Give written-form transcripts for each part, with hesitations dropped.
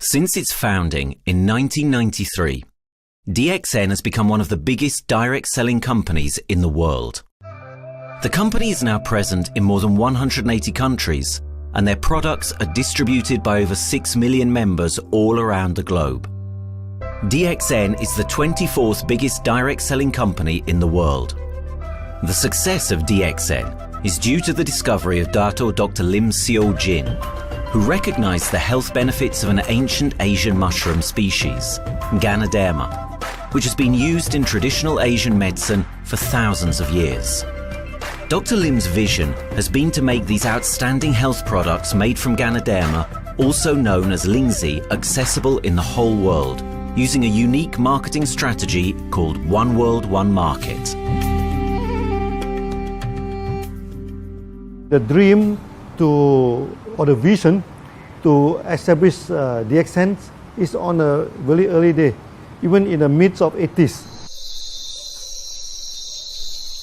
Since its founding in 1993, DXN has become one of the biggest direct selling companies in the world. The company is now present in more than 180 countries, and their products are distributed by over 6 million members all around the globe. DXN is the 24th biggest direct selling company in the world. The success of DXN is due to the discovery of Dr. Lim Seo Jin, who recognized the health benefits of an ancient Asian mushroom species, Ganoderma, which has been used in traditional Asian medicine for thousands of years. Dr. Lim's vision has been to make these outstanding health products made from Ganoderma, also known as Lingzi, accessible in the whole world, using a unique marketing strategy called One World, One Market. The dream or the vision to establish DXN is on a very early day, even in the midst of 80s.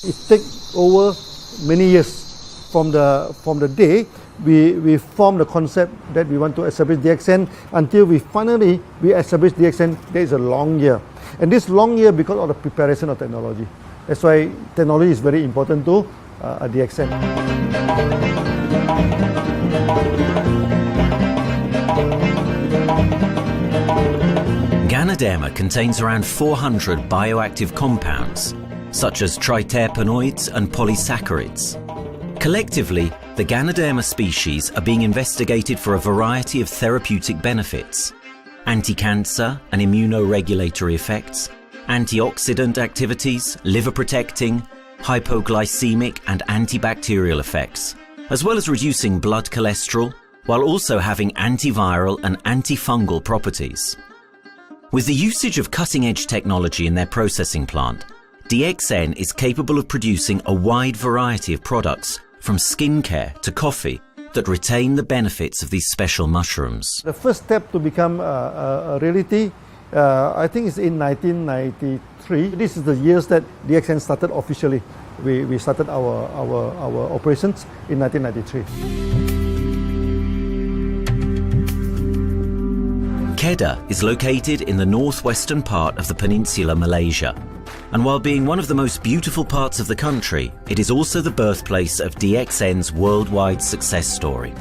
It takes over many years from the day we formed the concept that we want to establish DXN until we finally establish DXN. There is a long year, and this long year because of the preparation of technology. That's why technology is very important to DXN. Ganoderma contains around 400 bioactive compounds, such as triterpenoids and polysaccharides. Collectively, the Ganoderma species are being investigated for a variety of therapeutic benefits: anti-cancer and immunoregulatory effects, antioxidant activities, liver protecting, hypoglycemic and antibacterial effects, as well as reducing blood cholesterol, while also having antiviral and antifungal properties. With the usage of cutting-edge technology in their processing plant, DXN is capable of producing a wide variety of products, from skincare to coffee, that retain the benefits of these special mushrooms. The first step to become a reality, I think, is in 1993. This is the years that DXN started officially. We started our operations in 1993. Kedah is located in the northwestern part of the peninsula Malaysia, and while being one of the most beautiful parts of the country, it is also the birthplace of DXN's worldwide success story.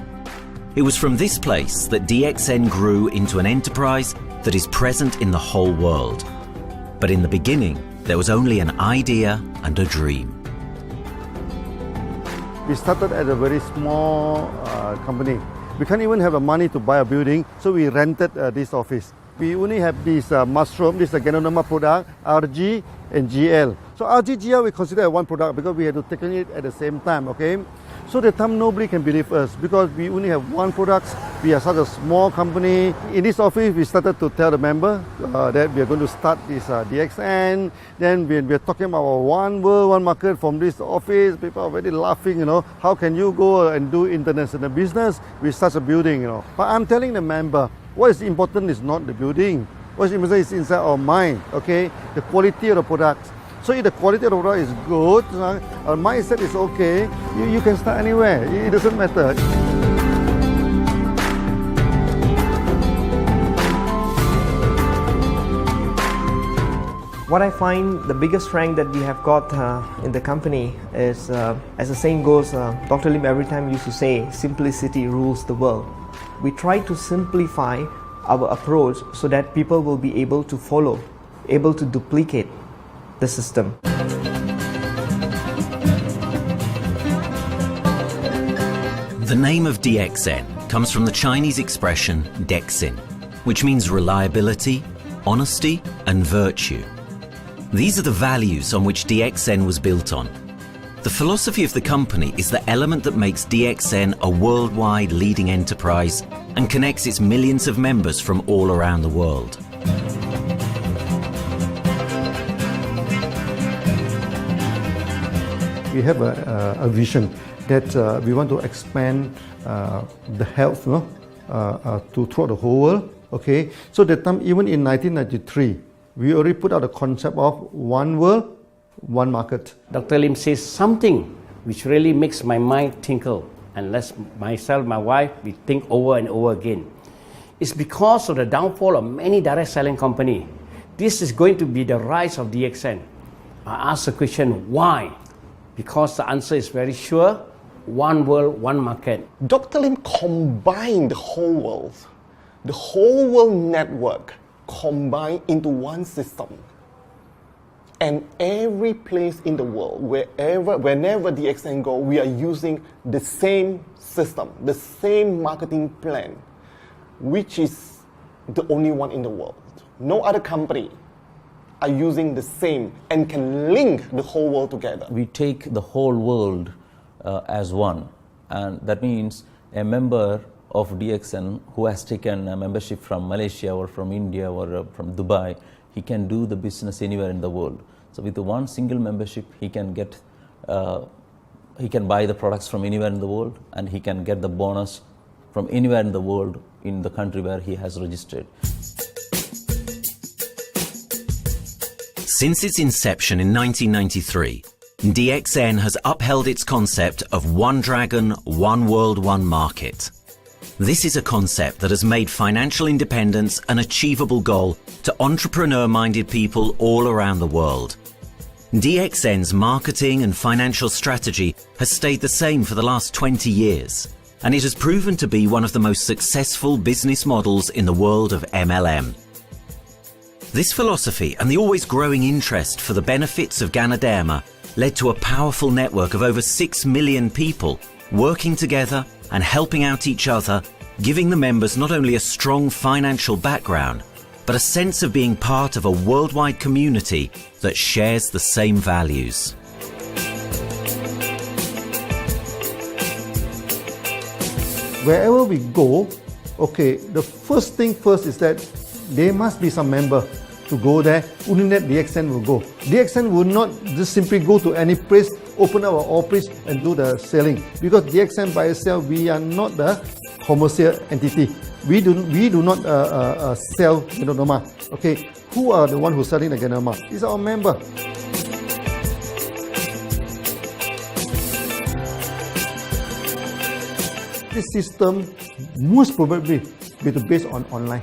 It was from this place that DXN grew into an enterprise that is present in the whole world. But in the beginning, there was only an idea and a dream. We started at a very small company. We can't even have the money to buy a building, so we rented this office. We only have this mushroom, this Ganoderma product, RG and GL. So RG, GL we consider one product because we had to take it at the same time, okay? So at the time nobody can believe us because we only have one product. We are such a small company. In this office we started to tell the member that we are going to start this DXN. Then we are talking about one world, one market from this office. People are very laughing, you know. How can you go and do international business with such a building, you know? But I'm telling the member, what is important is not the building. What is important is inside our mind, okay? The quality of the products. So if the quality of the product is good, our mindset is okay, you can start anywhere. It doesn't matter. What I find the biggest strength that we have got in the company is, as the saying goes, Dr. Lim every time used to say, simplicity rules the world. We try to simplify our approach so that people will be able to follow, able to duplicate the system. The name of DXN comes from the Chinese expression DECIR, which means reliability, honesty and virtue. These are the values on which DXN was built on. The philosophy of the company is the element that makes DXN a worldwide leading enterprise and connects its millions of members from all around the world. We have a vision that we want to expand the health to throughout the whole world. Okay, so that time, even in 1993, we already put out a concept of one world, one market. Dr. Lim says something which really makes my mind tinkle, and lets myself, my wife, we think over and over again. It's because of the downfall of many direct selling companies. This is going to be the rise of DXN. I ask the question, why? Because the answer is very sure, one world, one market. Dr. Lim combined the whole world network combined into one system. And every place in the world, whenever DXN go, we are using the same system, the same marketing plan, which is the only one in the world. No other company are using the same and can link the whole world together. We take the whole world as one, and that means a member of DXN who has taken a membership from Malaysia or from India or from Dubai, he can do the business anywhere in the world. So with the one single membership, he can get, he can buy the products from anywhere in the world, and he can get the bonus from anywhere in the world in the country where he has registered. Since its inception in 1993, DXN has upheld its concept of one dragon, one world, one market. This is a concept that has made financial independence an achievable goal to entrepreneur-minded people all around the world. DXN's marketing and financial strategy has stayed the same for the last 20 years, and it has proven to be one of the most successful business models in the world of MLM. This philosophy and the always growing interest for the benefits of Ganoderma led to a powerful network of over 6 million people working together and helping out each other, giving the members not only a strong financial background, but a sense of being part of a worldwide community that shares the same values. Wherever we go, okay, the first thing first is that there must be some member to go there. UNIRTE DXN will go. DXN will not just simply go to any place, open our office and do the selling. Because DXN by itself, we are not the commercial entity. We do not sell Ganoderma. Okay, who are the one who's selling the Ganoderma? It's our member. This system most probably will be based on online.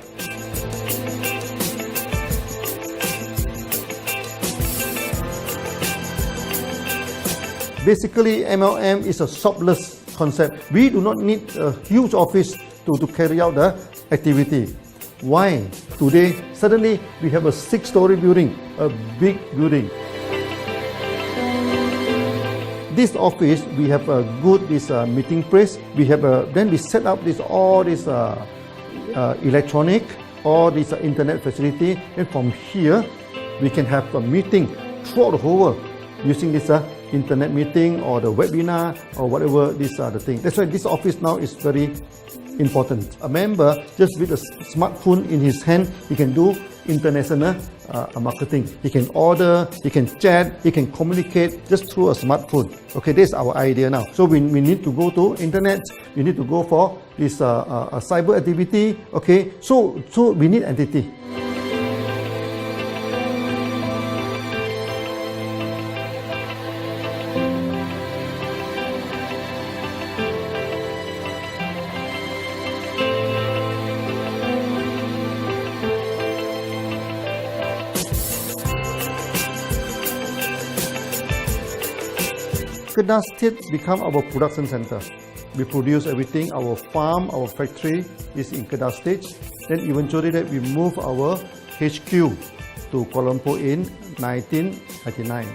Basically, MLM is a shopless concept. We do not need a huge office to carry out the activity. Why? Today, suddenly we have a 6-story building, a big building. This office, we have a good meeting place. We have then we set up all this electronic, all this internet facility, and from here we can have a meeting throughout the whole world using this internet meeting or the webinar or whatever these are the things. That's why this office now is very important. A member, just with a smartphone in his hand, he can do international marketing. He can order, he can chat, he can communicate just through a smartphone. Okay, this is our idea now. So we need to go to internet, we need to go for this cyber activity. Okay, so we need entity. Kedah State become our production center. We produce everything. Our farm, our factory is in Kedah State. Then eventually that we move our HQ to Kuala Lumpur in 1999.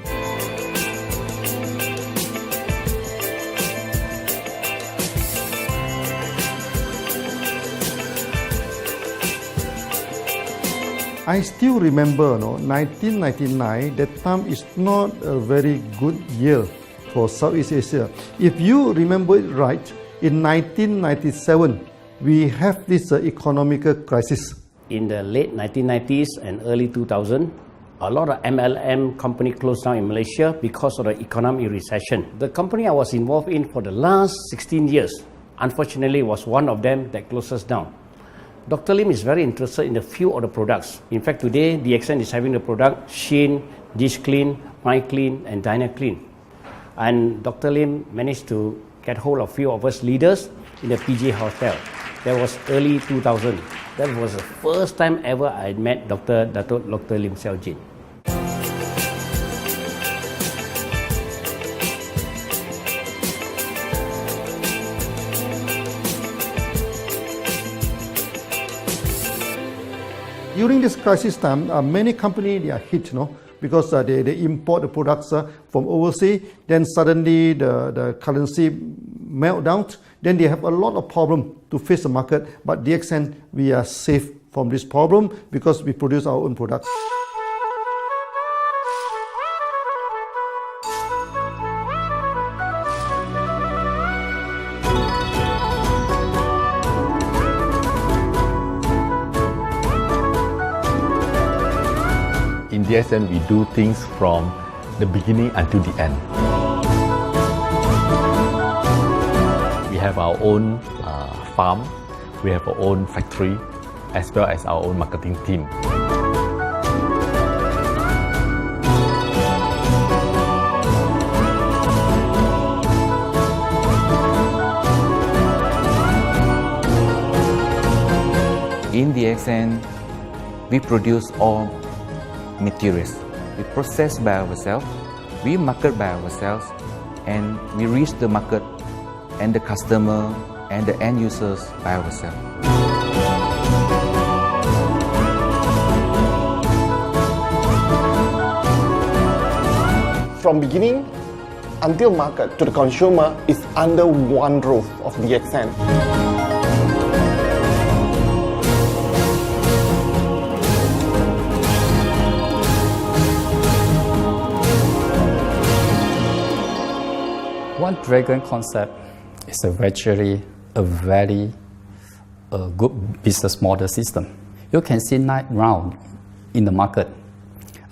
I still remember, 1999, that time is not a very good year for Southeast Asia. If you remember it right, in 1997, we have this economical crisis. In the late 1990s and early 2000, a lot of MLM company closed down in Malaysia because of the economic recession. The company I was involved in for the last 16 years, unfortunately, was one of them that closes down. Dr. Lim is very interested in a few of the products. In fact, today, DXN is having the product Sheen, Dish Clean, My Clean, and Diner Clean. And Dr. Lim managed to get hold of a few of us leaders in the PJ Hotel. That was early 2000. That was the first time ever I met Dr. Lim Xiao Jin. During this crisis time, many companies they are hit, because they import the products from overseas. Then suddenly the currency melt down. Then they have a lot of problem to face the market. But DXN, we are safe from this problem because we produce our own products. In DXN, we do things from the beginning until the end. We have our own farm, we have our own factory, as well as our own marketing team. In DXN, we produce all materials. We process by ourselves, we market by ourselves, and we reach the market and the customer and the end users by ourselves. From beginning until market to the consumer is under one roof of DXN. One dragon concept is actually a very good business model system. You can see right now in the market,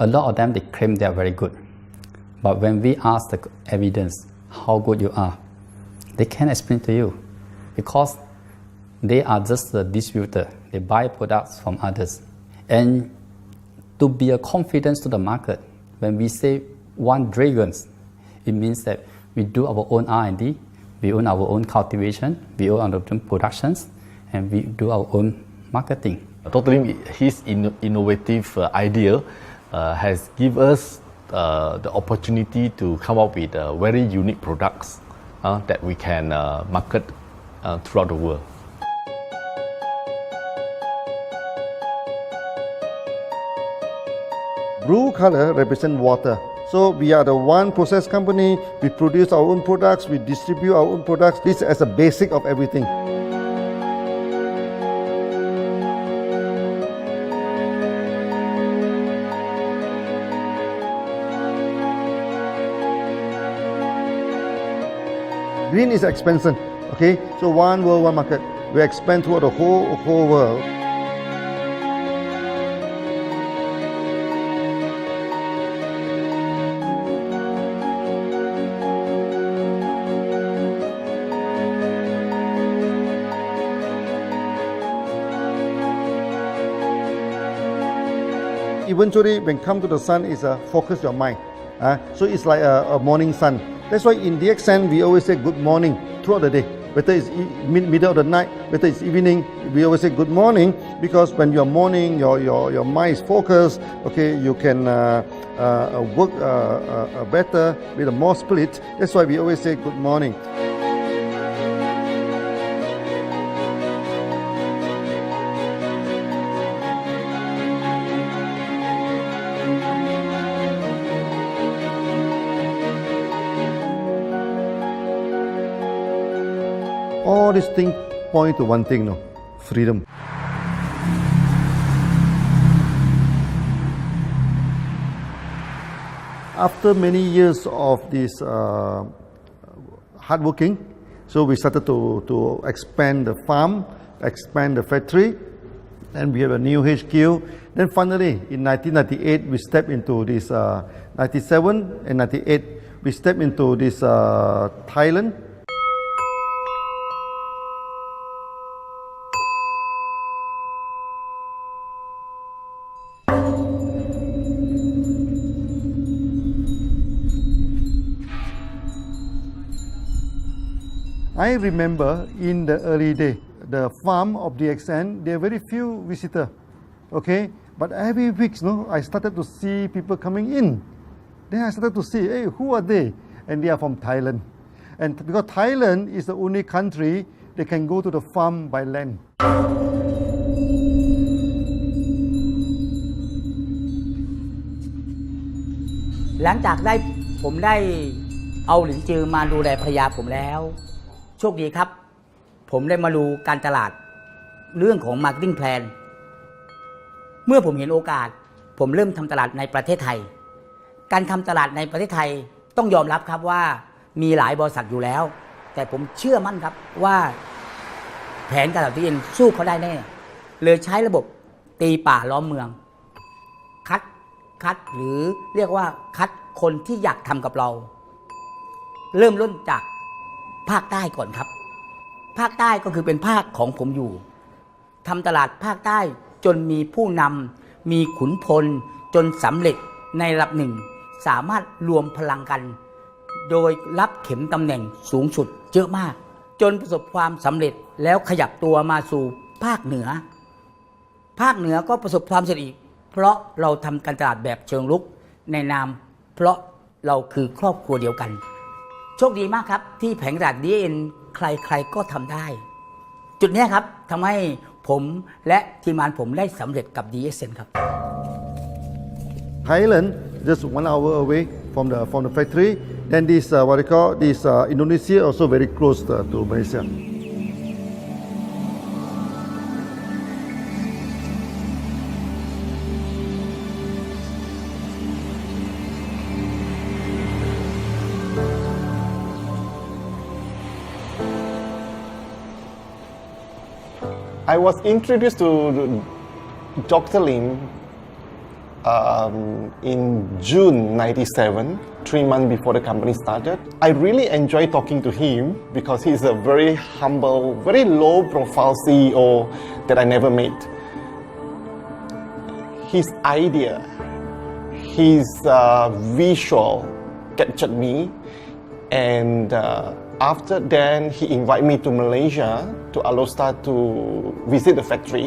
a lot of them they claim they are very good. But when we ask the evidence how good you are, they can't explain to you because they are just a distributor. They buy products from others. And to be a confidence to the market, when we say one dragon, it means that we do our own R&D, we own our own cultivation, we own our own productions, and we do our own marketing. Totally, his innovative idea has given us the opportunity to come up with very unique products that we can market throughout the world. Blue color represents water. So we are the one process company, we produce our own products, we distribute our own products. This is as a basic of everything. Green is expansion, okay? So one world, one market. We expand toward the whole world. Eventually, when come to the sun, is focus your mind. So it's like a morning sun. That's why in DXN, we always say good morning throughout the day. Whether it's middle of the night, whether it's evening, we always say good morning because when you're morning, your mind is focused. Okay, you can work better with a more spirit. That's why we always say good morning. All these things point to one thing, freedom. After many years of this hard working, so we started to expand the farm, expand the factory, and we have a new HQ. Then finally, in 1998, we stepped into this, 97 and 98, we stepped into this Thailand. I remember in the early day, the farm of DXN, there are very few visitors, okay? But every week, I started to see people coming in. Then I started to see, hey, who are they? And they are from Thailand. And because Thailand is the only country they can go to the farm by land. หลังจากผมได้เอาหลินจือมาดูแลภรรยาผมแล้วโชคดีครับผมได้มาดูการตลาดเรื่องของ Marketing Plan เมื่อผมเห็นโอกาสผมเริ่มทำตลาดในประเทศไทยการทำตลาดในประเทศไทยต้องยอมรับครับว่ามีหลายบริษัทอยู่แล้วแต่ผมเชื่อมั่นครับว่าแผนการตลาดที่ดินสู้เขาได้แน่เลยใช้ระบบตีป่าล้อมเมืองคัดหรือเรียกว่าคัดคนที่อยากทำกับเราเริ่มต้นจากภาคใต้ก่อนครับภาคใต้ก็คือเป็นภาคของผมอยู่ทำตลาดภาคใต้จนมีผู้นำมีขุนพลจนสำเร็จในระดับหนึ่งสามารถรวมพลังกันโดยรับเข็มตำแหน่งสูงสุดเยอะมากจนประสบความสำเร็จแล้วขยับตัวมาสู่ภาคเหนือก็ประสบความสำเร็จอีกเพราะเราทำการตลาดแบบเชิงรุกในนามเพราะเราคือครอบครัวเดียวกันโชคดีมากครับที่แผงตลาด DXN ใครๆก็ทำได้จุดนี้ครับทำให้ผมและทีมงานผมได้สำเร็จกับ DXN ครับ Thailand just 1 hour away from the factory. Then this what they call this Indonesia also very close to Malaysia. I was introduced to Dr. Lim in June 97, 3 months before the company started. I really enjoy talking to him because he's a very humble, very low-profile CEO that I never met. His idea, his visual captured me, and after then he invited me to Malaysia to allow start to visit the factory.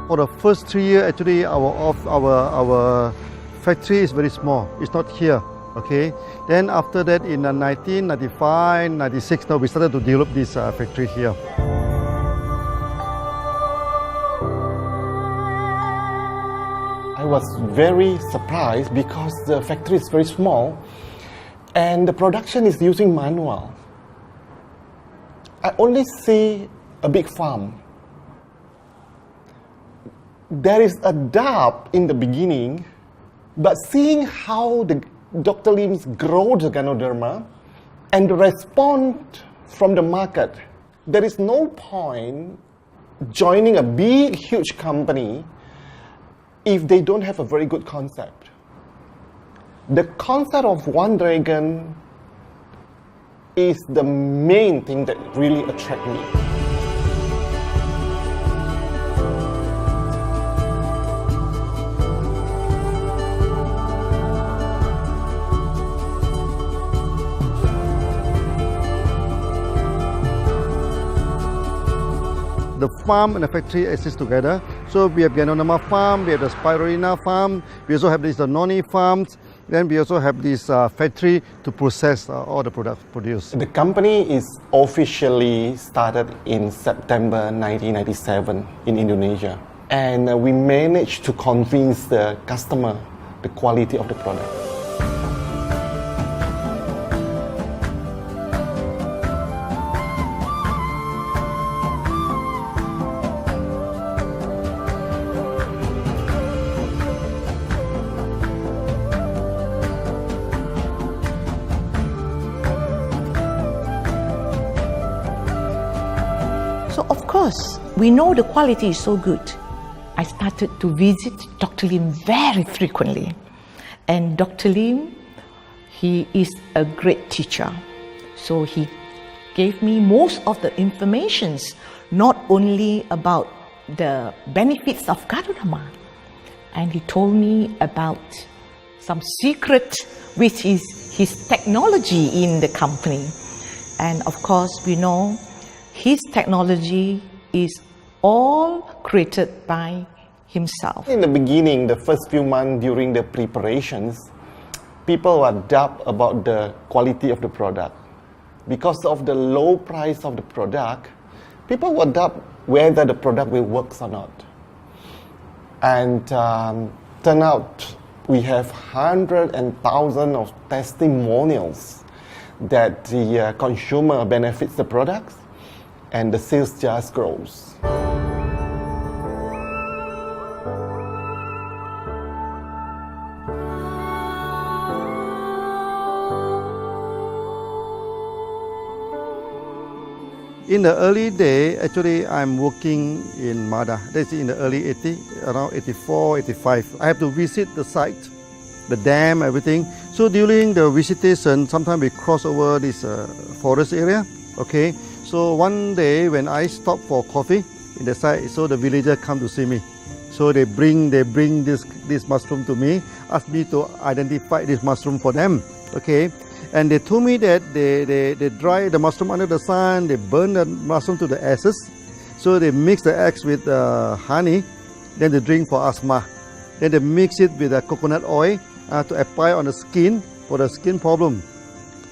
For the first 3 years, actually, our factory is very small. It's not here, okay. Then after that, in 1995, 96, now we started to develop this factory here. I was very surprised because the factory is very small and the production is using manual. I only see a big farm. There is a doubt in the beginning, but seeing how Dr. Lim's grow the Ganoderma and the response from the market, there is no point joining a big, huge company if they don't have a very good concept. The concept of One Dragon is the main thing that really attracts me. The farm and the factory exist together. So we have Ganoderma farm, we have the Spirulina farm, we also have these noni farms, then we also have this factory to process all the products produced. The company is officially started in September 1997 in Indonesia. And we managed to convince the customer the quality of the product. because we know the quality is so good, I started to visit Dr. Lim very frequently. And Dr. Lim, he is a great teacher. So he gave me most of the informations, not only about the benefits of Ganoderma, and he told me about some secret, which is his technology in the company. And of course, we know his technology is all created by himself. In the beginning, the first few months during the preparations, people were doubt about the quality of the product. Because of the low price of the product, people were doubt whether the product will work or not. And turn out we have hundreds and thousands of testimonials that the consumer benefits the products and the sales just grows. In the early day, actually, I'm working in Mada. That's in the early 80s, around 84, 85. I have to visit the site, the dam, everything. So during the visitation, sometimes we cross over this forest area. Okay. So one day when I stop for coffee in the site, so the villager come to see me. So they bring this mushroom to me, ask me to identify this mushroom for them. Okay. And they told me that they dry the mushroom under the sun, they burn the mushroom to the ashes. So they mix the eggs with honey, then they drink for asthma. Then they mix it with coconut oil to apply on the skin for the skin problem.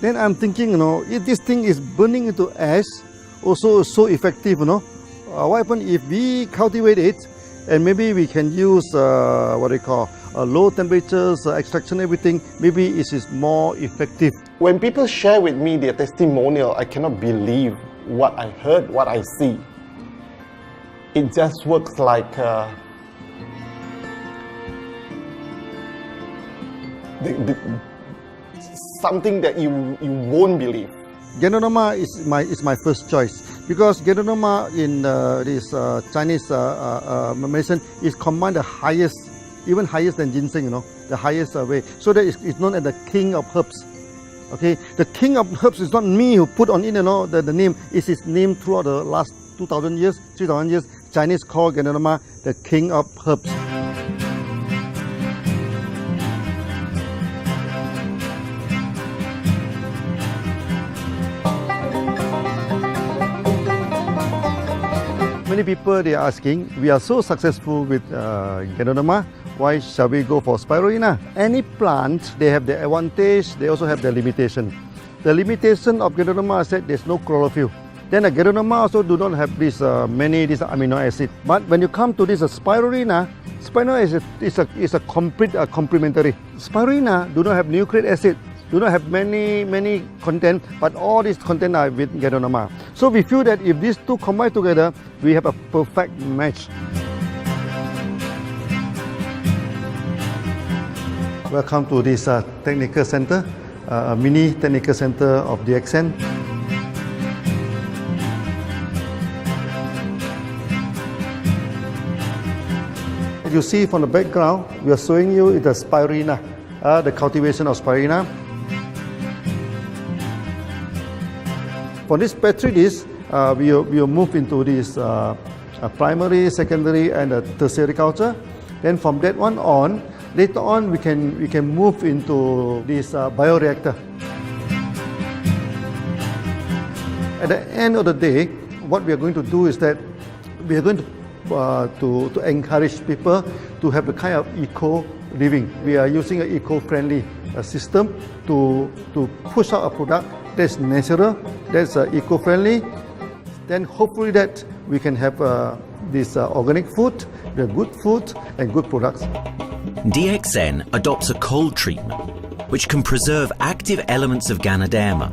Then I'm thinking, if this thing is burning into ash, also so effective, what happens if we cultivate it and maybe we can use low temperatures, extraction, everything, maybe it is more effective. When people share with me their testimonial, I cannot believe what I heard, what I see. It just works like something that you won't believe. Ganoderma is my first choice because Ganoderma in this Chinese medicine is combined the highest, even higher than ginseng, the highest way. So that it's known as the king of herbs. Okay, the king of herbs is not me who put on it, the name. It's his name throughout the last 2,000 years, 3,000 years. Chinese call Ganoderma the king of herbs. Many people they are asking, we are so successful with Ganoderma, why shall we go for spirulina? Any plant, they have the advantage, they also have the limitation. The limitation of Ganoderma is that there's no chlorophyll. Then the Ganoderma also do not have this many amino acid. But when you come to this spirulina, spirulina is a complete complementary. Spirulina do not have nucleic acid, do not have many content, but all these content are with Ganoderma. So we feel that if these two combine together, we have a perfect match. Welcome to this technical center, a mini technical center of DXN. As you see from the background, we are showing you the spirulina, the cultivation of spirulina. For this petri dish, we will move into this primary, secondary, and tertiary culture. Then from that one on, later on we can move into this bioreactor. At the end of the day, what we are going to do is that we are going to encourage people to have the kind of eco living. We are using an eco-friendly system to push out a product that's natural, that's eco-friendly. Then hopefully that we can have this organic food, the good food and good products. DXN adopts a cold treatment which can preserve active elements of Ganoderma.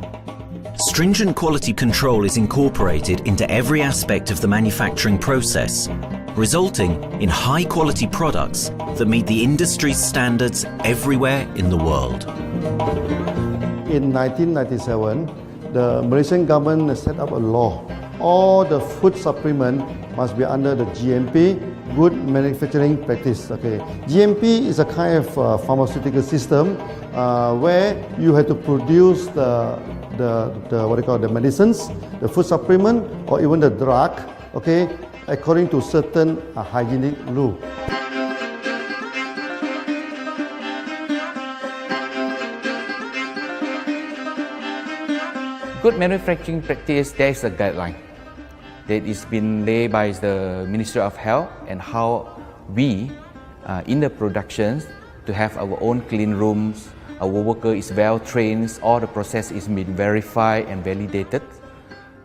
Stringent quality control is incorporated into every aspect of the manufacturing process, resulting in high-quality products that meet the industry's standards everywhere in the world. In 1997, the Malaysian government set up a law all the food supplement must be under the GMP, Good Manufacturing Practice. Okay, GMP is a kind of pharmaceutical system where you have to produce the what they call the medicines, the food supplement, or even the drug. Okay, according to certain hygienic rule. Good manufacturing practice, there is a guideline that is been laid by the Ministry of Health, and how we in the productions to have our own clean rooms, our worker is well trained, all the process is been verified and validated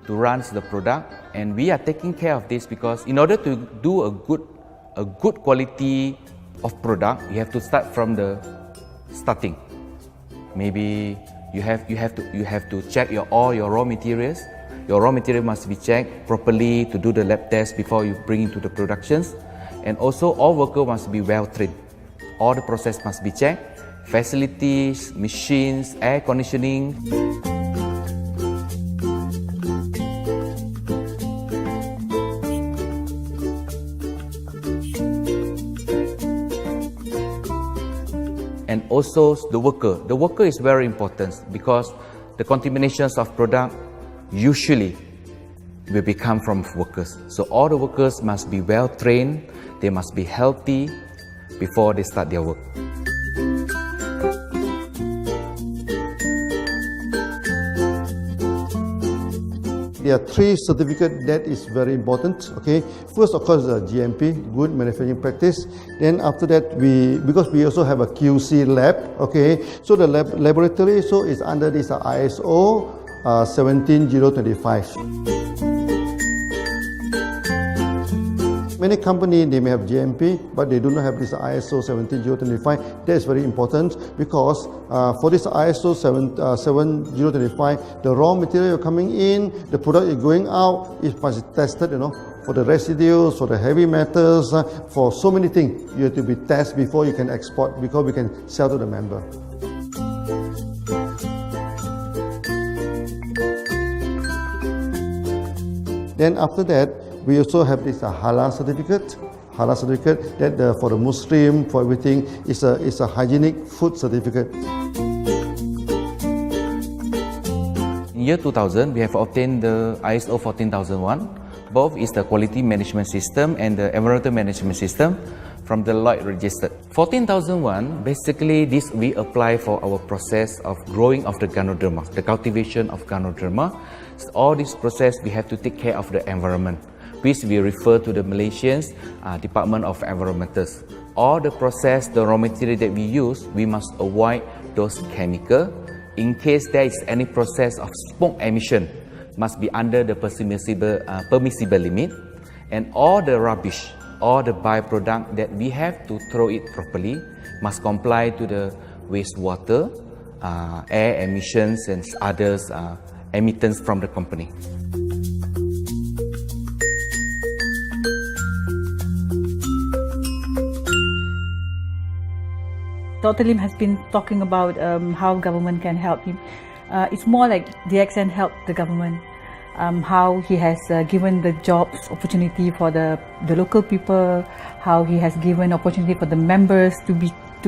to run the product, and we are taking care of this because in order to do a good quality of product, you have to start from the starting. Maybe you have to check all your raw materials. Your raw material must be checked properly to do the lab test before you bring into the productions. And also all workers must be well trained. All the process must be checked. Facilities, machines, air conditioning. And also the worker. The worker is very important because the contaminations of product usually will become from workers. So all the workers must be well trained, they must be healthy before they start their work. There are three certificates that is very important. Okay, first of course the GMP, Good Manufacturing Practice. Then after that because we also have a QC lab. Okay, so the laboratory is under this ISO 17025. Many companies, they may have GMP, but they do not have this ISO 17025. That is very important because for this ISO 7025, the raw material coming in, the product is going out, it must be tested, for the residues, for the heavy metals, for so many things. You have to be tested before you can export, because we can sell to the member. Then after that, we also have this halal certificate. Halal certificate that for the Muslim, for everything, is a hygienic food certificate. In year 2000, we have obtained the ISO 14001. Both is the quality management system and the environmental management system from the Lloyd registered. 14001, basically this we apply for our process of growing of the Ganoderma, the cultivation of Ganoderma. So all this process we have to take care of the environment, which we refer to the Malaysians Department of Environmentals. All the process, the raw material that we use, we must avoid those chemicals. In case there is any process of smoke emission, must be under the permissible limit, and all the rubbish, all the byproduct that we have to throw it properly must comply to the wastewater, air emissions and others emittance from the company. Dr. Lim has been talking about how government can help him. It's more like DXN helped the government, how he has given the jobs opportunity for the local people, how he has given opportunity for the members to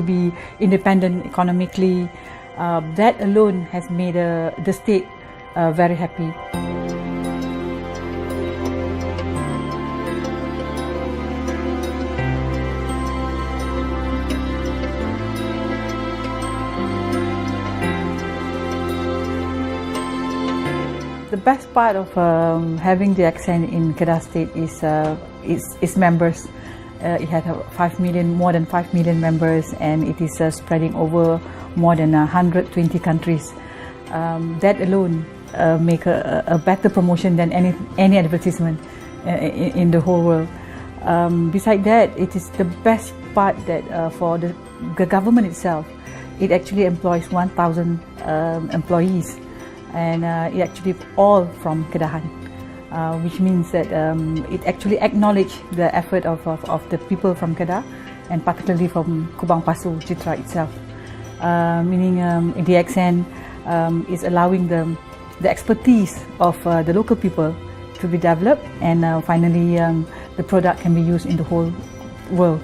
be independent economically. That alone has made the state very happy. The best part of having DXN in Kedah State is its members. It has more than 5 million members, and it is spreading over more than 120 countries. That alone make a better promotion than any advertisement in the whole world. Besides that, it is the best part that for the government itself, it actually employs 1,000 employees. And it actually all from Kedahan, which means that it actually acknowledges the effort of the people from Kedah, and particularly from Kubang Pasu Citra itself. Meaning DXN is allowing the expertise of the local people to be developed, and finally the product can be used in the whole world.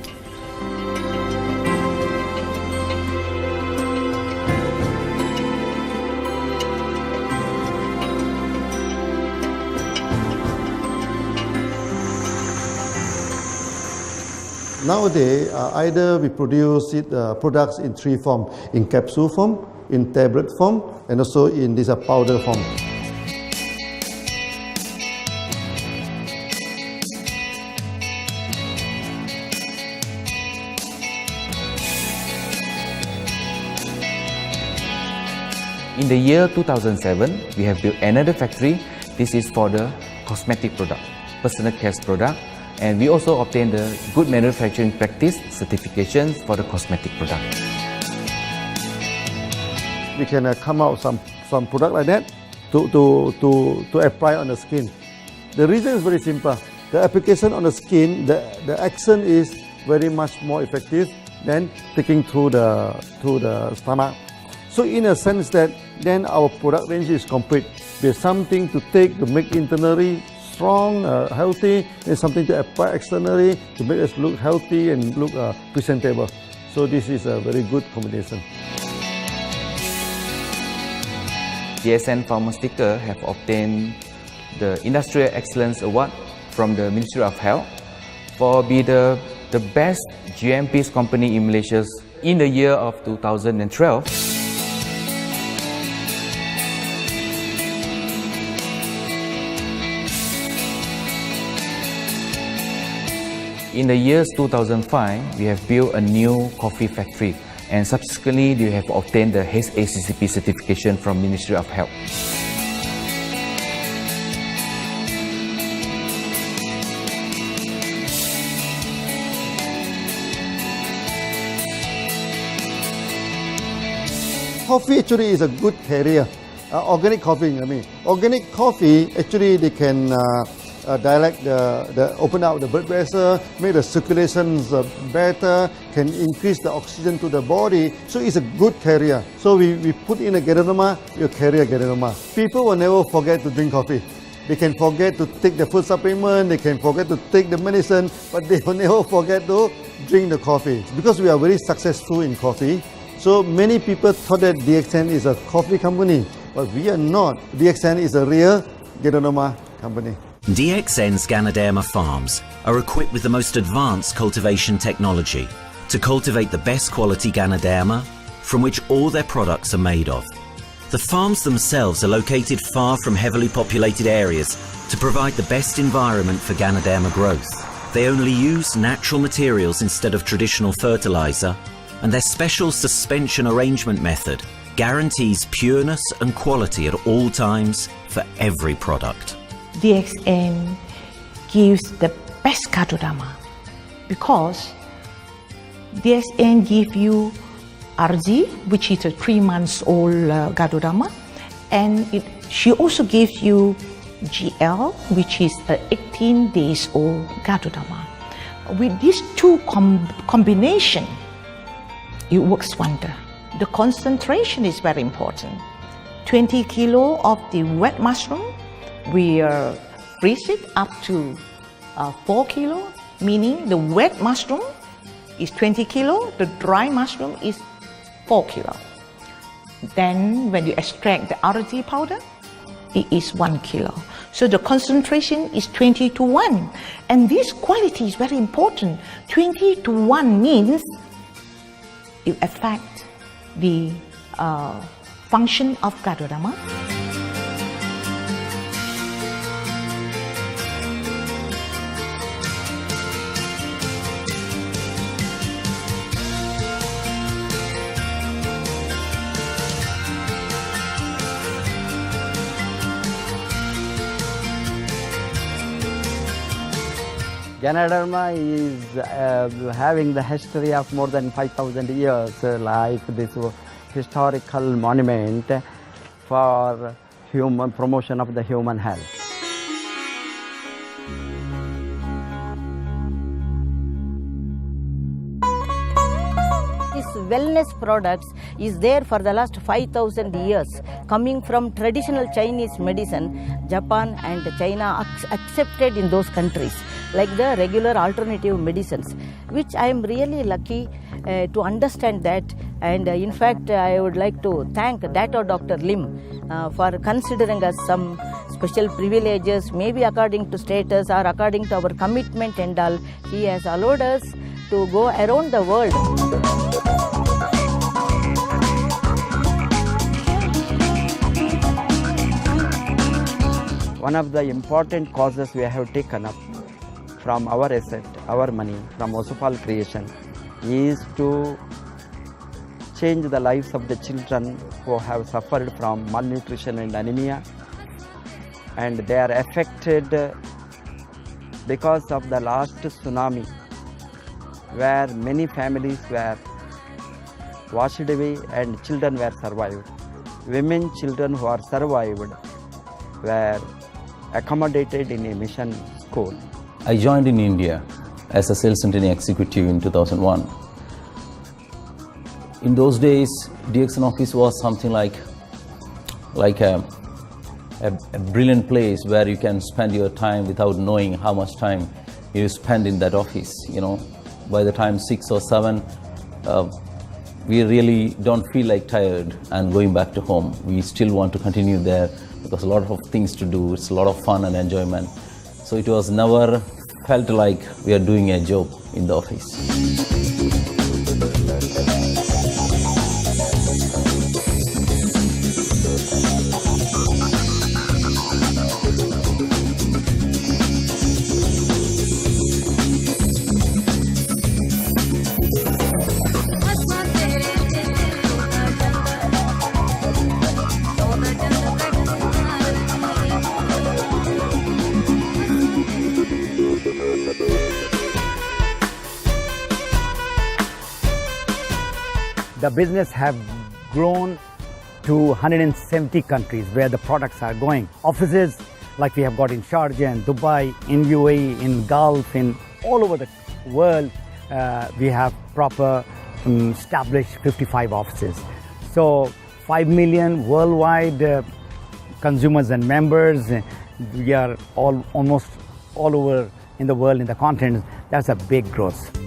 Nowadays, either we produce products in three forms: in capsule form, in tablet form, and also in this powder form. In the year 2007, we have built another factory. This is for the cosmetic product, personal care product, and we also obtained the Good Manufacturing Practice certifications for the cosmetic product. We can come out some product like that to apply on the skin. The reason is very simple. The application on the skin, the action is very much more effective than taking through the stomach. So in a sense that then our product range is complete. There's something to take to make internally strong, healthy, and something to apply externally to make us look healthy and look presentable. So this is a very good combination. DXN Pharmaceutical have obtained the Industrial Excellence Award from the Ministry of Health for being the best GMP company in Malaysia in the year of 2012. In the years 2005, we have built a new coffee factory, and subsequently we have obtained the HACCP certification from Ministry of Health. Coffee actually is a good carrier. Organic coffee, I mean. Organic coffee, actually they can dilate open out the blood vessel, make the circulation better, can increase the oxygen to the body. So it's a good carrier. So we put in a Ganoderma, you carry a Ganoderma. People will never forget to drink coffee. They can forget to take the food supplement, they can forget to take the medicine, but they will never forget to drink the coffee. Because we are very successful in coffee, so many people thought that DXN is a coffee company, but we are not. DXN is a real Ganoderma company. DXN's Ganoderma farms are equipped with the most advanced cultivation technology to cultivate the best quality Ganoderma from which all their products are made of. The farms themselves are located far from heavily populated areas to provide the best environment for Ganoderma growth. They only use natural materials instead of traditional fertilizer, and their special suspension arrangement method guarantees pureness and quality at all times for every product. DXN gives the best Ganoderma because DXN gives you RG, which is a 3-month-old Ganoderma, and she also gives you GL, which is a 18-days-old Ganoderma. With these two combination, it works wonder. The concentration is very important. 20 kilo of the wet mushroom, we freeze it up to 4 kilo, meaning the wet mushroom is 20 kilo, the dry mushroom is 4 kilo. Then when you extract the RG powder, it is 1 kilo. So the concentration is 20:1. And this quality is very important. 20:1 means it affects the function of Ganoderma. Ganoderma is having the history of more than 5,000 years, like this historical monument for human promotion of the human health.ที่สุ wellness products is there for the last 5,000 years, coming from traditional Chinese medicine. Japan and China accepted in those countries, like the regular alternative medicines, which I am really lucky to understand that. And in fact, I would like to thank Dr. Lim for considering us some special privileges, maybe according to status or according to our commitment and all. He has allowed us to go around the world. One of the important causes we have taken up from our asset, our money, from Osopal creation, is to change the lives of the children who have suffered from malnutrition and anemia, and they are affected because of the last tsunami, where many families were washed away and children were survived. Women, children who are survived were accommodated in a mission school. I joined in India as a sales and training executive in 2001. In those days, DXN office was something like a brilliant place where you can spend your time without knowing how much time you spend in that office. You know, by the time 6 or 7, we really don't feel like tired and going back to home. We still want to continue there because a lot of things to do. It's a lot of fun and enjoyment. So it was never felt like we are doing a job in the office. The business have grown to 170 countries where the products are going. Offices like we have got in Sharjah and Dubai, in UAE, in Gulf, in all over the world, we have proper established 55 offices. So 5 million worldwide consumers and members. We are almost all over in the world, in the continent. That's a big growth.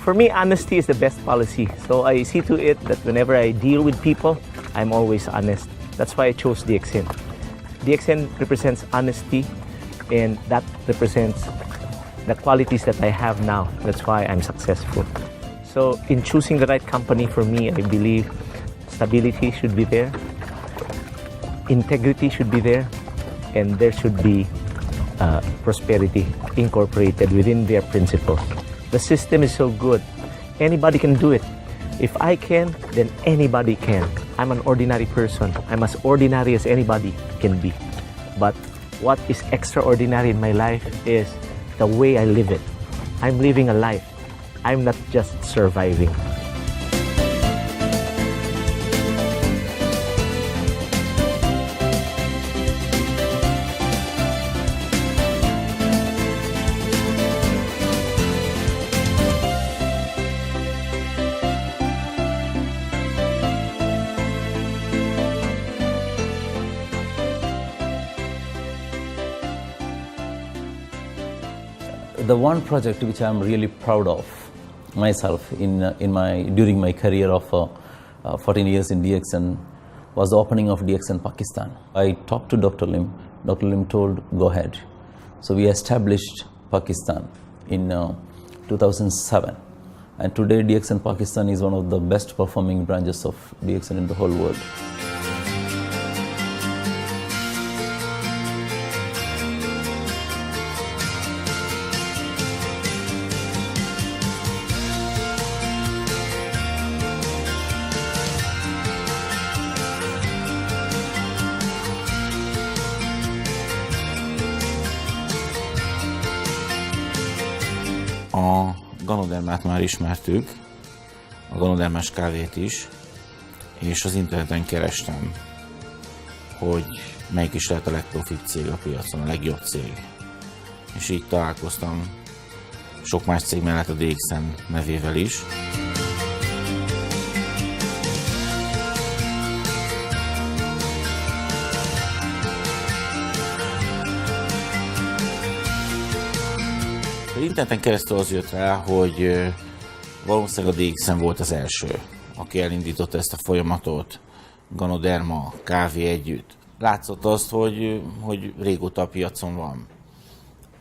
For me, honesty is the best policy. So I see to it that whenever I deal with people, I'm always honest. That's why I chose DXN. DXN represents honesty, and that represents the qualities that I have now. That's why I'm successful. So in choosing the right company for me, I believe stability should be there, integrity should be there, and there should be prosperity incorporated within their principle. The system is so good. Anybody can do it. If I can, then anybody can. I'm an ordinary person. I'm as ordinary as anybody can be. But what is extraordinary in my life is the way I live it. I'm living a life. I'm not just surviving. The one project which I'm really proud of myself during my career of 14 years in DXN was the opening of DXN Pakistan. I talked to Dr. Lim. Dr. Lim told, go ahead. So we established Pakistan in 2007. And today DXN Pakistan is one of the best performing branches of DXN in the whole world. A Ganodermát már ismertük, a Ganodermás kávét is, és az interneten kerestem, hogy melyik is lehet a legprofibb cég a piacon, a legjobb cég. És így találkoztam sok más cég mellett a DXN nevével is. Az interneten keresztül az jött rá, hogy valószínűleg a DXN volt az első, aki elindította ezt a folyamatot, Ganoderma, kávé együtt. Látszott azt, hogy régóta a piacon van.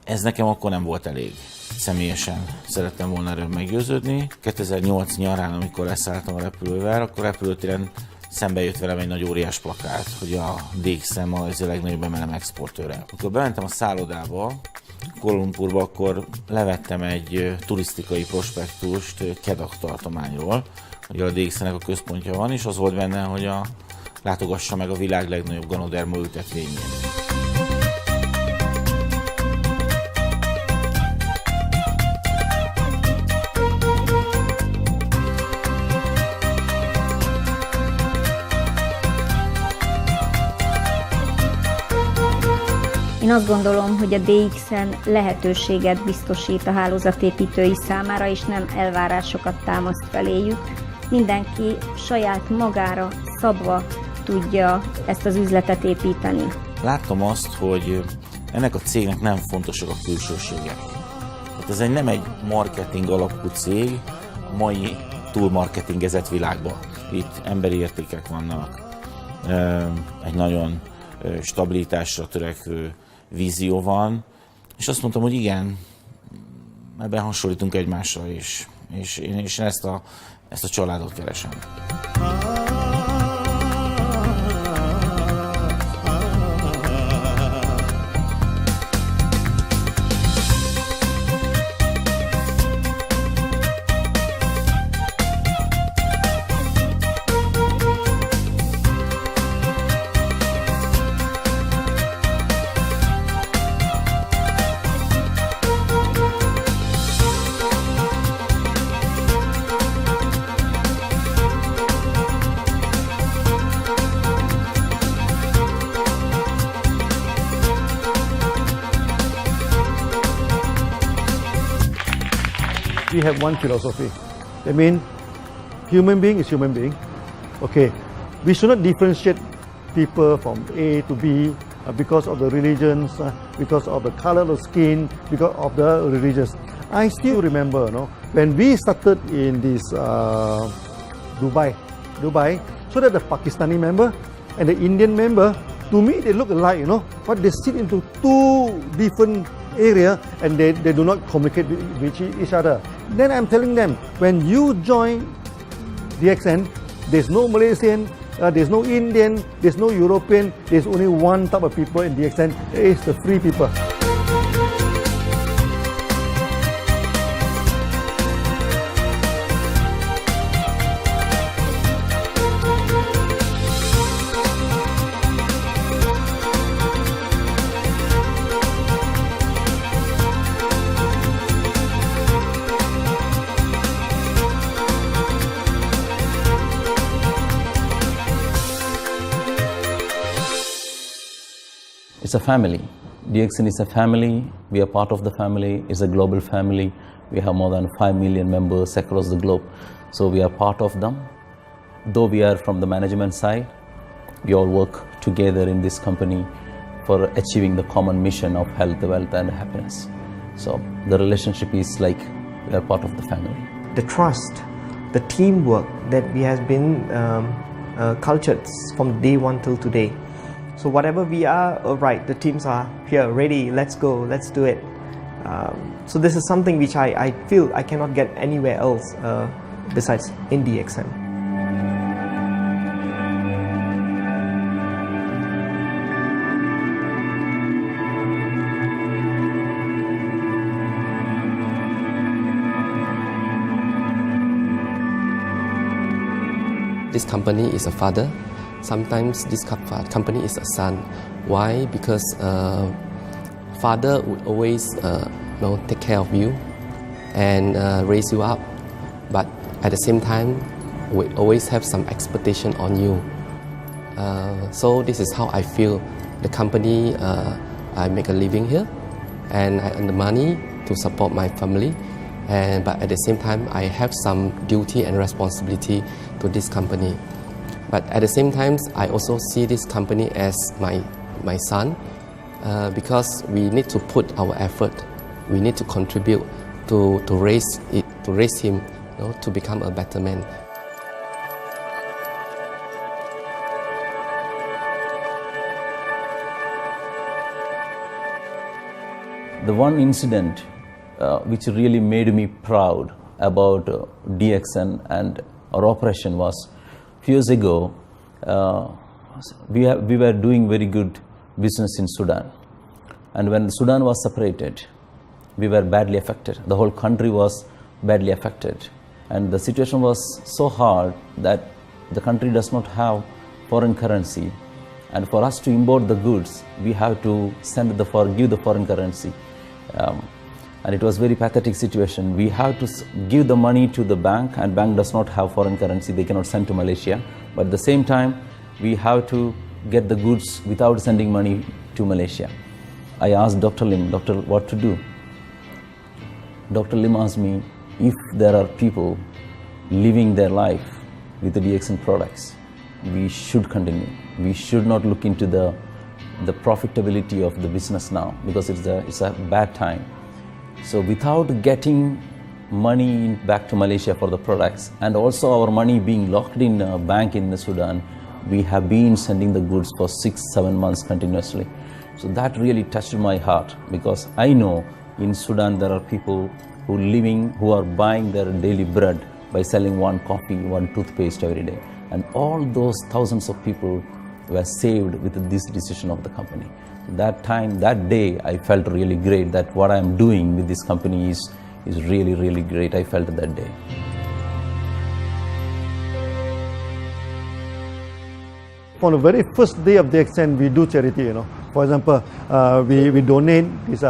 Ez nekem akkor nem volt elég. Személyesen szerettem volna erről meggyőződni. 2008 nyarán, amikor leszálltam a repülővel, akkor repülőtéren szembe jött velem egy nagy óriás plakát, hogy a DXN ma ez a legnagyobb MLM exportőre. Amikor bementem a szállodába, Kuala Lumpurba, akkor levettem egy turisztikai prospektust Kedah tartományról, hogy a DXN-nek a központja van, és az volt benne, hogy látogassa meg a világ legnagyobb Ganoderma ültetvényét. Én azt gondolom, hogy a DXN lehetőséget biztosít a hálózatépítői számára, és nem elvárásokat támaszt feléjük. Mindenki saját magára szabva tudja ezt az üzletet építeni. Láttam azt, hogy ennek a cégnek nem fontosak a külsőségek. Tehát ez nem egy marketing alapú cég a mai túlmarketingezett világban. Itt emberi értékek vannak, egy nagyon stabilitásra törekvő vízió van, és azt mondtam, hogy igen, ebben hasonlítunk egymásra is, és én ezt a családot keresem. We have one philosophy. I mean, human being is human being. Okay, we should not differentiate people from A to B because of the religions, because of the color of skin, because of the religions. I still remember, when we started in this Dubai, so that the Pakistani member and the Indian member, to me they look alike, but they sit into two different area and they do not communicate with each other. Then I'm telling them, when you join DXN, there's no Malaysian, there's no Indian, there's no European, there's only one type of people in DXN, it's the free people. It's a family. DXN is a family. We are part of the family. It's a global family. We have more than 5 million members across the globe. So we are part of them. Though we are from the management side, we all work together in this company for achieving the common mission of health, wealth and happiness. So the relationship is like we are part of the family. The trust, the teamwork that we has been cultured from day one till today. So whatever we are, right, the teams are here, ready, let's go, let's do it. So this is something which I feel I cannot get anywhere else besides in DXN. This company is a father. Sometimes this company is a son. Why? Because father would always take care of you, and raise you up. But at the same time, we always have some expectation on you. So this is how I feel. The company, I make a living here, and I earn the money to support my family. But at the same time, I have some duty and responsibility to this company. But at the same time, I also see this company as my son, because we need to put our effort. We need to contribute to raise him, to become a better man. The one incident which really made me proud about DXN and our operation was a few years ago. We were doing very good business in Sudan, and when Sudan was separated, we were badly affected. The whole country was badly affected, and the situation was so hard that the country does not have foreign currency, and for us to import the goods, we have to give the foreign currency. And it was very pathetic situation. We have to give the money to the bank, and bank does not have foreign currency. They cannot send to Malaysia. But at the same time, we have to get the goods without sending money to Malaysia. I asked Dr. Lim, "Doctor, what to do?" Dr. Lim asked me, if there are people living their life with the DXN products, we should continue. We should not look into the profitability of the business now, because it's a bad time. So without getting money back to Malaysia for the products, and also our money being locked in a bank in Sudan, we have been sending the goods for 6-7 months continuously. So that really touched my heart, because I know in Sudan there are people who are buying their daily bread by selling one coffee, one toothpaste every day. And all those thousands of people were saved with this decision of the company. That day, I felt really great that what I am doing with this company is really, really great. I felt that day. On the very first day of DXN, we do charity. For example, we donate this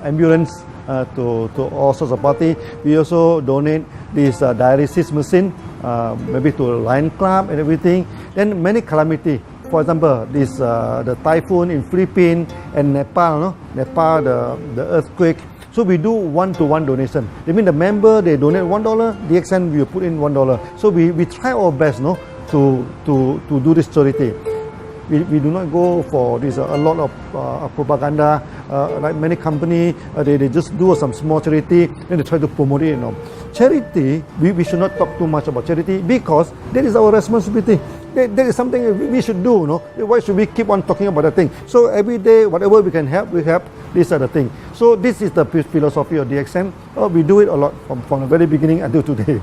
ambulance to all sorts of party. We also donate this dialysis machine, maybe to Lion Club and everything. Then many calamity. For example, the typhoon in Philippines and Nepal, the earthquake. So we do one-to-one donation. I mean, the member, they donate $1, DXN will put in $1. So we try our best, to do this charity. We do not go for this a lot of propaganda. Like many companies, they just do some small charity, then they try to promote it. Charity, we should not talk too much about charity, because that is our responsibility. That is something we should do. Why should we keep on talking about that thing? So every day, whatever we can help, we help. These are the things. So this is the philosophy of DXN. We do it a lot from the very beginning until today.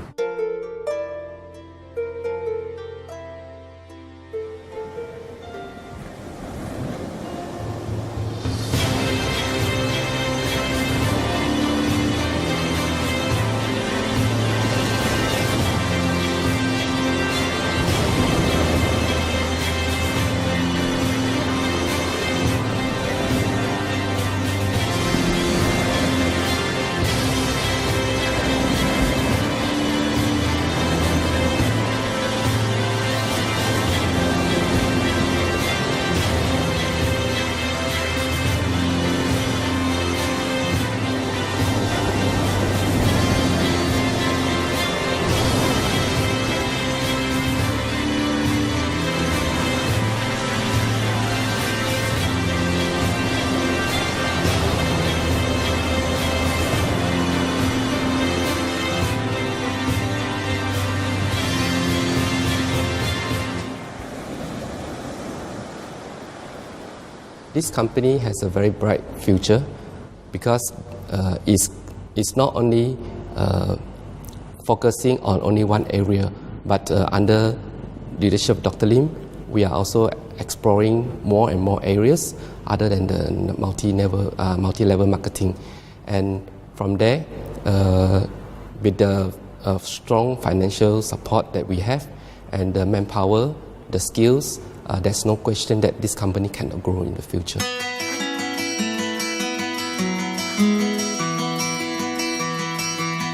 This company has a very bright future, because it's not only focusing on only one area, but under leadership of Dr. Lim, we are also exploring more and more areas other than the multi-level marketing. And from there, with the strong financial support that we have and the manpower, the skills, there's no question that this company cannot grow in the future. For the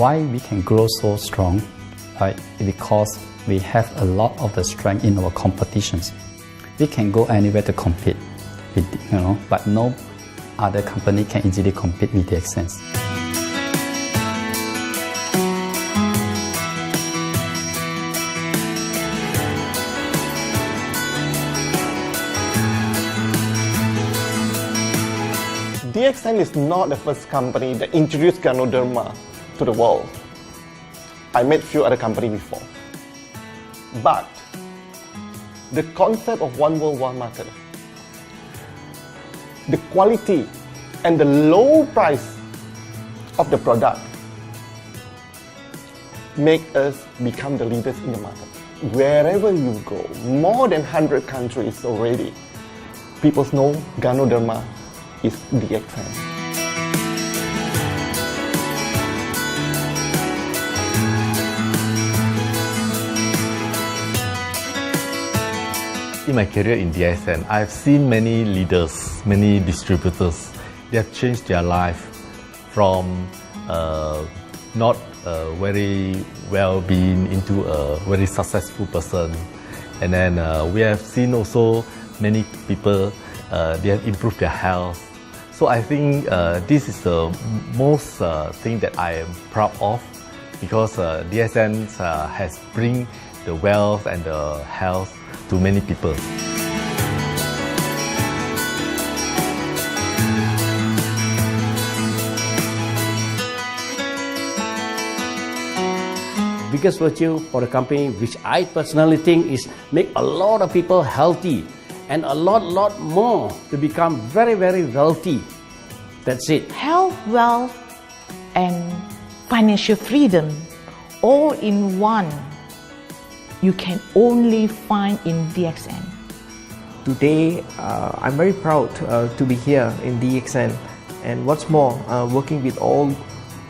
Why we can grow so strong? Right? Because we have a lot of the strength in our competitions. We can go anywhere to compete, but no other company can easily compete with DXN. DXN is not the first company that introduced Ganoderma to the world. I met few other companies before. But the concept of one world, one market, the quality and the low price of the product make us become the leaders in the market. Wherever you go, more than 100 countries already, people know Ganoderma is DXN. In my career in DXN, I've seen many leaders, many distributors. They have changed their life from not very well-being into a very successful person. And then we have seen also many people, they have improved their health. So I think this is the most thing that I am proud of, because DXN has bring the wealth and the health to many people. Biggest virtue for the company, which I personally think is make a lot of people healthy and a lot more to become very wealthy. That's it. Health, wealth, and financial freedom all in one. You can only find in DXN. Today, I'm very proud to be here in DXN, and what's more, working with all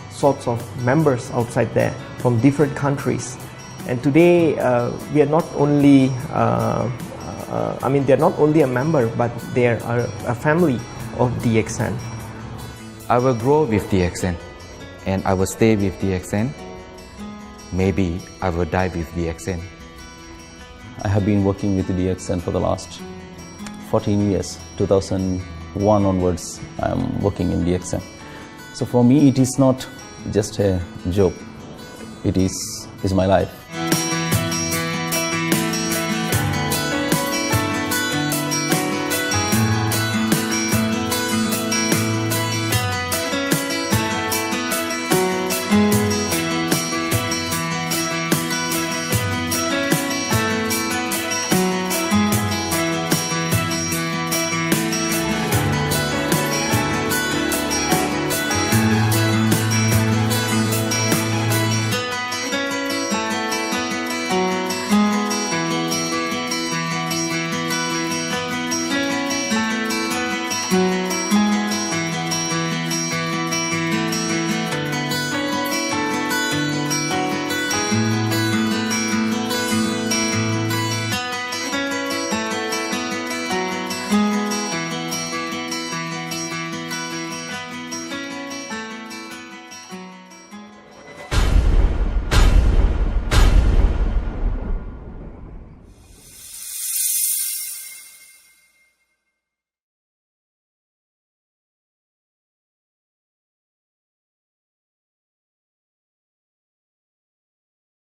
sorts of members outside there from different countries. And today, we are not only, they're not only a member, but they are a family of DXN. I will grow with DXN, and I will stay with DXN. Maybe I will die with DXN. I have been working with DXN for the last 14 years. 2001 onwards, I am working in DXN. So for me, it is not just a job. It is my life.